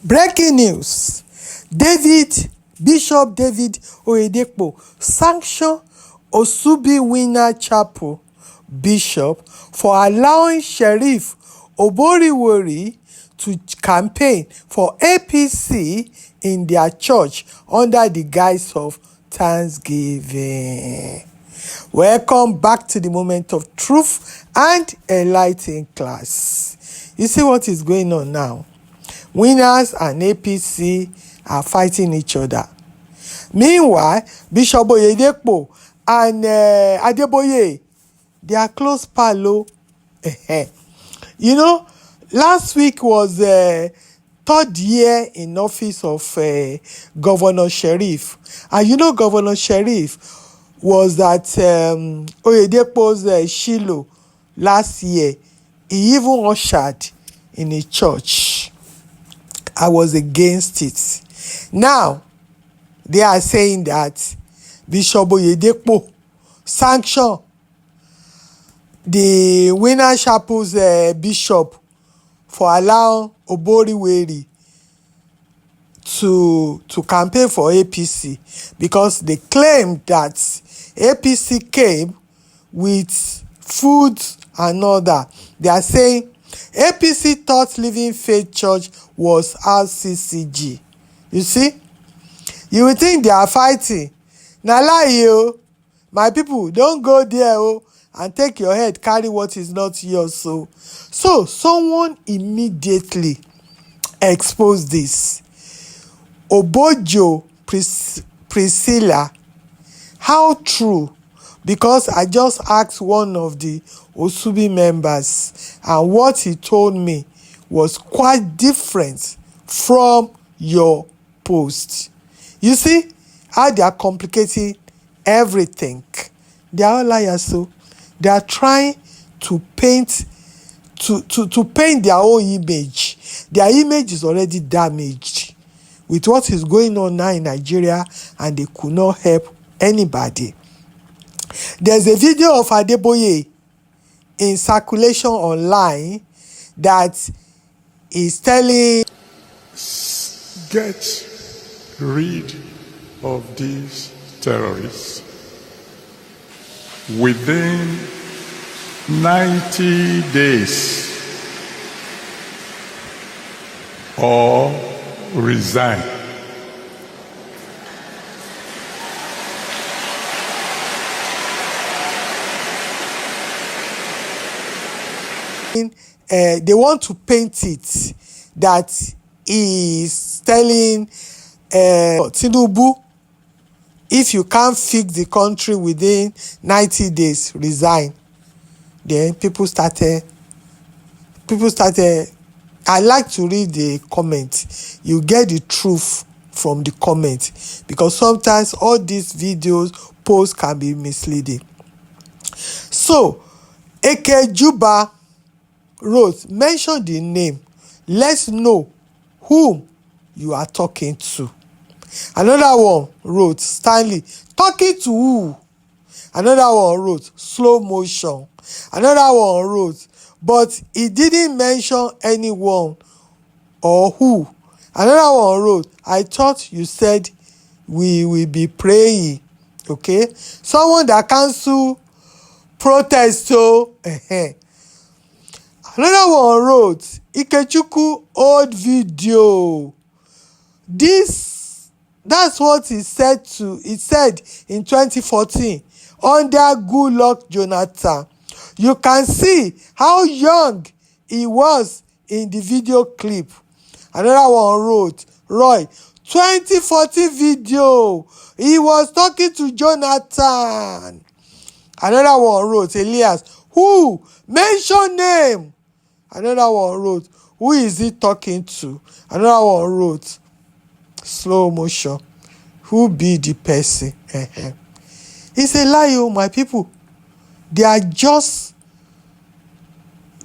Breaking news. Bishop David Oyedepo sanctioned Osubi Winner Chapel Bishop for allowing Sherif Oboriwori to campaign for APC in their church under the guise of Thanksgiving. Welcome back to the moment of truth and enlightening class. You see what is going on now? Winners and APC are fighting each other. Meanwhile, Bishop Oyedepo and Adeboye, they are close pal. You know, last week was third year in office of Governor Sherif. And you know, Governor Sherif was at Oyedepo's Shiloh last year. He even ushered in a church. I was against it. Now, they are saying that Bishop Oyedepo sanctioned the Winner Chapel's bishop for allowing Oboriwori to campaign for APC because they claimed that APC came with food and all that. They are saying APC thought Living Faith Church was RCCG. You see? You will think they are fighting. Na lie o. My people, don't go there and take your head, carry what is not yours. So someone immediately exposed this. Obojo Priscilla. How true? Because I just asked one of the Osubi members, and what he told me was quite different from your post. You see how they are complicating everything. They are all liars, so they are trying to paint to paint their own image. Their image is already damaged with what is going on now in Nigeria, and they could not help anybody. There's a video of Adeboye in circulation online that is telling, get rid of these terrorists within 90 days or resign. they want to paint it that he is telling Tinubu, if you can't fix the country within 90 days, resign. Then people started, I like to read the comment. You get the truth from the comment, because sometimes all these videos, posts can be misleading. So, Juba wrote, mention the name. Let's know whom you are talking to. Another one wrote, Stanley, talking to who? Another one wrote, slow motion. Another one wrote, but he didn't mention anyone or who. Another one wrote, I thought you said we will be praying. Okay? Someone that cancel protest. So, Another one wrote, Ikechukwu old video. That's what he said in 2014 under Goodluck Jonathan. You can see how young he was in the video clip. Another one wrote, Roy, 2014 video. He was talking to Jonathan. Another one wrote, Elias, who? Mention name. Another one wrote, who is he talking to? Another one wrote, slow motion. Who be the person? It's a lie, my people. They are just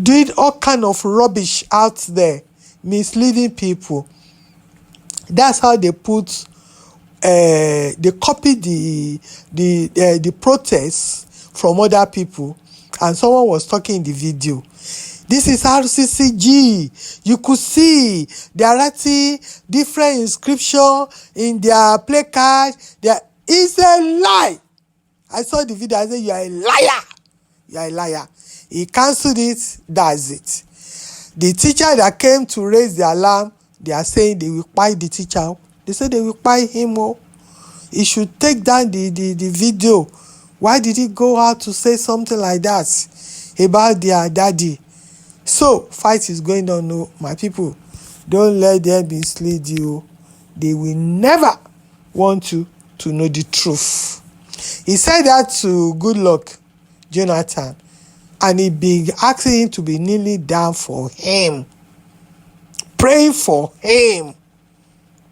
doing all kind of rubbish out there, misleading people. That's how they put, they copy the protests from other people, and someone was talking in the video. This is RCCG. You could see they are writing different inscription in their placard. It's a lie. I saw the video. I said, you are a liar. You are a liar. He cancelled it. That's it. The teacher that came to raise the alarm, they are saying they will buy the teacher. They say they will buy him. He should take down the video. Why did he go out to say something like that about their daddy? So, fight is going on. No, my people, don't let them mislead you. They will never want you to know the truth. He said that to Goodluck Jonathan, and he be asking him to be kneeling down for him, praying for him.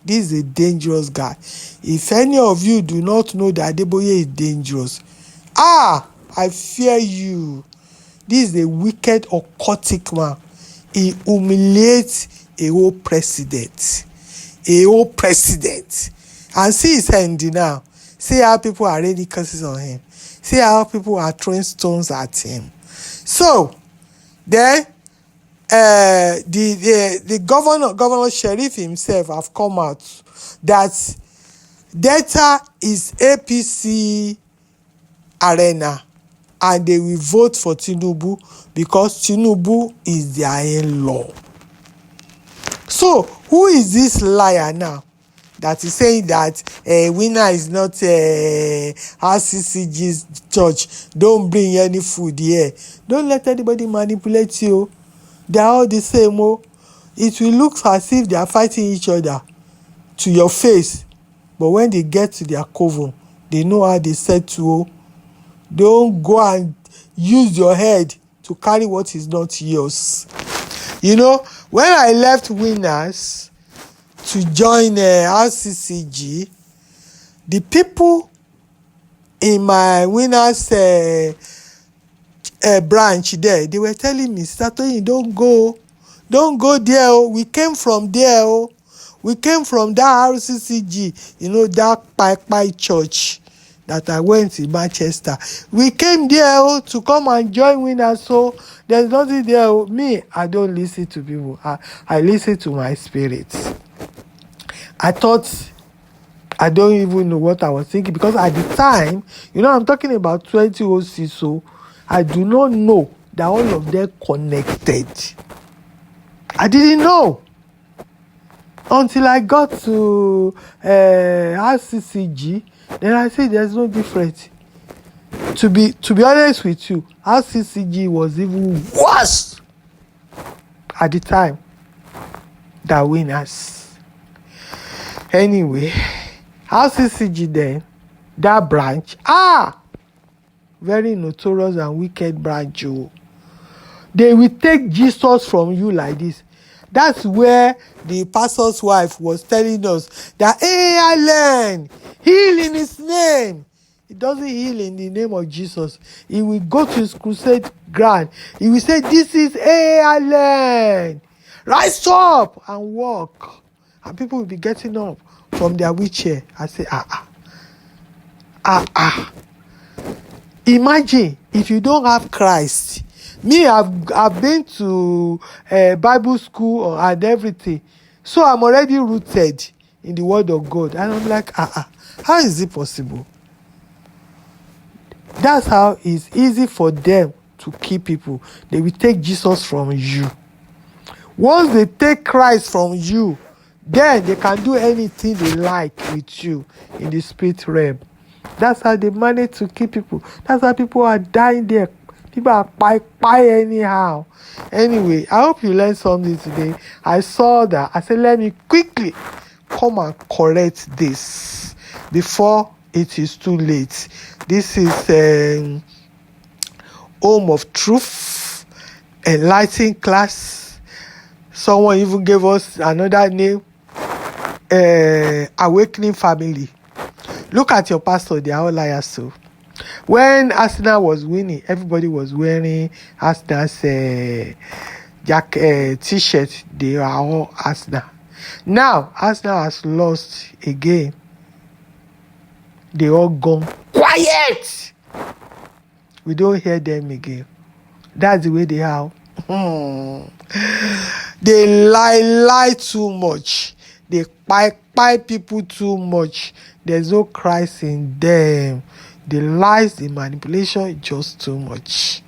This is a dangerous guy. If any of you do not know that Adeboye is dangerous, I fear you. This is a wicked, occultic man. He humiliates a whole president. A whole president. And see his hand now. See how people are raining curses on him. See how people are throwing stones at him. So, then, the Governor Sherif himself have come out that Delta is APC arena, and they will vote for Tinubu because Tinubu is their in-law. So, who is this liar now that is saying that winner is not RCCG's church? Don't bring any food here. Don't let anybody manipulate you. They are all the same. It will look as if they are fighting each other to your face. But when they get to their coven, they know how they settle. Don't go and use your head to carry what is not yours. You know, when I left Winners to join RCCG, the people in my Winners branch there, they were telling me, Toni, don't go there. We came from there. We came from that RCCG, that Pai church that I went in Manchester. We came there to come and join Winners, so there's nothing there. Me, I don't listen to people. I listen to my spirit. I thought, I don't even know what I was thinking, because at the time, I'm talking about 2006, so I do not know that all of them connected. I didn't know until I got to RCCG. Then I said there's no difference. To be honest with you, RCCG was even worse at the time than Winners. Anyway, RCCG then, that branch, very notorious and wicked branch. They will take Jesus from you like this. That's where the pastor's wife was telling us that, I learn, heal in his name. He doesn't heal in the name of Jesus. He will go to his crusade ground. He will say, this is I learn. Rise up and walk. And people will be getting up from their wheelchair. I say, Imagine if you don't have Christ. Me, I've been to Bible school and everything. So I'm already rooted in the word of God. And I'm like, how is it possible? That's how it's easy for them to keep people. They will take Jesus from you. Once they take Christ from you, then they can do anything they like with you in the spirit realm. That's how they manage to keep people. That's how people are dying there. People are pie anyhow. Anyway, I hope you learned something today. I saw that. I said, let me quickly come and correct this before it is too late. This is Home of Truth, Enlightened Class. Someone even gave us another name, Awakening Family. Look at your pastor, they are all liars. So when Arsenal was winning, everybody was wearing Arsenal's t-shirt. They are all Arsenal. Now Arsenal has lost again. They all gone quiet. We don't hear them again. That's the way they are. They lie too much. They pie people too much. There's no Christ in them. The lies, the manipulation is just too much.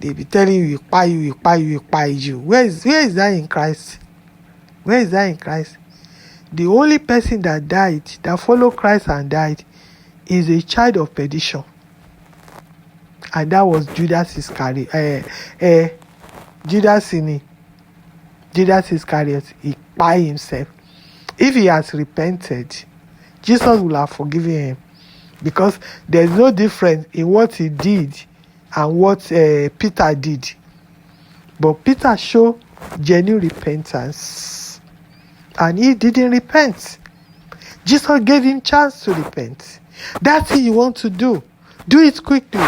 They be telling you, you. Where is that in Christ? Where is that in Christ? The only person that died, that followed Christ and died, is a child of perdition. And that was Judas Iscariot. Judas Iscariot, he by himself. If he has repented, Jesus will have forgiven him. Because there's no difference in what he did and what Peter did. But Peter showed genuine repentance. And he didn't repent. Jesus gave him chance to repent. That's what you want to do. Do it quickly.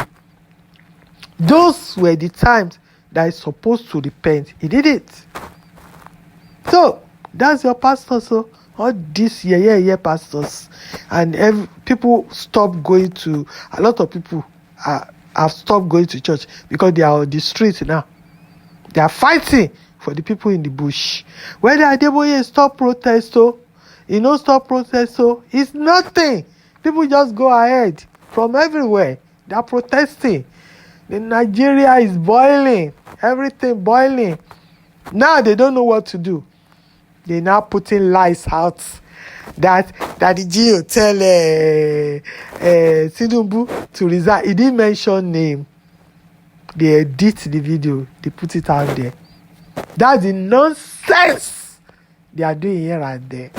Those were the times that he's supposed to repent. He did it. So, that's your pastor. So, all these pastors. And people stop going to, a lot of people have stopped going to church because they are on the street now. They are fighting for the people in the bush. Whether Adeboye stop protest, stop protest, it's nothing. People just go ahead from everywhere. They are protesting. Nigeria is boiling. Everything boiling. Now they don't know what to do. They're now putting lies out that the GO tell Tinubu to resign. He didn't mention name. They edit the video. They put it out there. That's the nonsense they are doing here and there.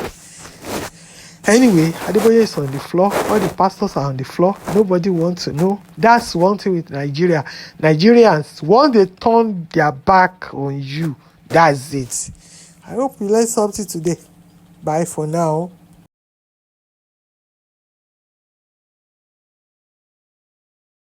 Anyway, Adeboye is on the floor. All the pastors are on the floor. Nobody wants to know. That's one thing with Nigeria. Nigerians, once they turn their back on you, that's it. I hope you learned something today. Bye for now.